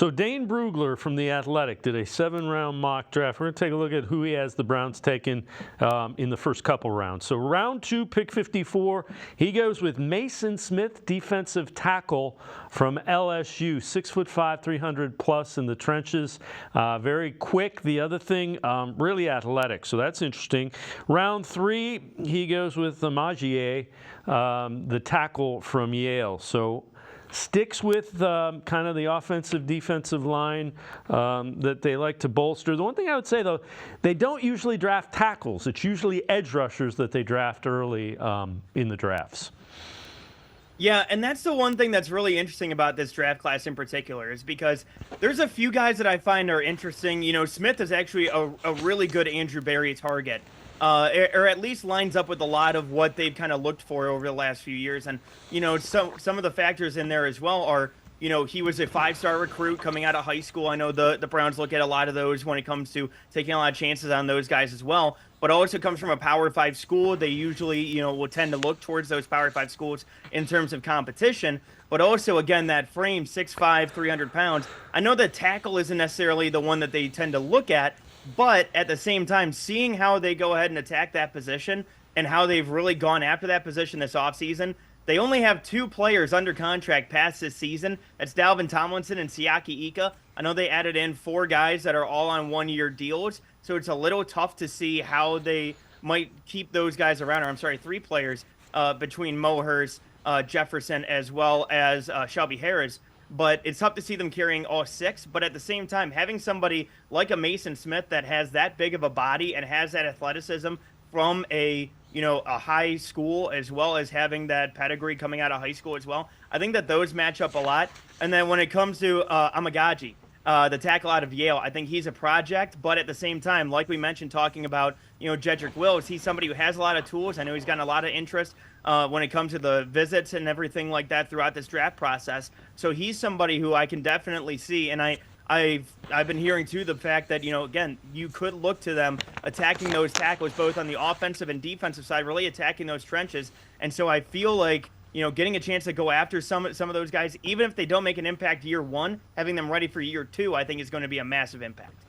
So Dane Brugler from The Athletic did a 7-round mock draft. We're going to take a look at who he has the Browns taken in the first couple rounds. So round 2, pick 54, he goes with Mason Smith, defensive tackle from LSU, 6'5", 300 plus in the trenches, very quick. The other thing, really athletic, so that's interesting. Round 3, he goes with Majier, the tackle from Yale. So sticks with kind of the offensive defensive line that they like to bolster. The one thing I would say, though, they don't usually draft tackles. It's usually edge rushers that they draft early in the drafts. Yeah, and that's the one thing that's really interesting about this draft class in particular is because there's a few guys that I find are interesting. You know, Smith is actually a really good Andrew Berry target. Or at least lines up with a lot of what they've kind of looked for over the last few years. And, you know, some of the factors in there as well are, you know, he was a 5-star recruit coming out of high school. I know the Browns look at a lot of those when it comes to taking a lot of chances on those guys as well. But also comes from a Power 5 school. They usually, you know, will tend to look towards those Power 5 schools in terms of competition. But also, again, that frame, 6'5", 300 pounds. I know that tackle isn't necessarily the one that they tend to look at. But at the same time, seeing how they go ahead and attack that position and how they've really gone after that position this offseason, they only have 2 players under contract past this season. That's Dalvin Tomlinson and Siaki Ika. I know they added in 4 guys that are all on 1-year deals, so it's a little tough to see how they might keep those guys around. Or I'm sorry, 3 players between Mo Hurst, Jefferson, as well as Shelby Harris. But it's tough to see them carrying all 6. But at the same time, having somebody like a Mason Smith that has that big of a body and has that athleticism from a high school, as well as having that pedigree coming out of high school as well, I think that those match up a lot. And then when it comes to Amagaji, the tackle out of Yale, I think he's a project. But at the same time, like we mentioned, talking about Jedrick Wills, he's somebody who has a lot of tools. I know he's gotten a lot of interest when it comes to the visits and everything like that throughout this draft process. So he's somebody who I can definitely see. And I've been hearing too the fact that, again, you could look to them attacking those tackles both on the offensive and defensive side, really attacking those trenches. And so I feel like, getting a chance to go after some of those guys, even if they don't make an impact year 1, having them ready for year 2, I think is going to be a massive impact.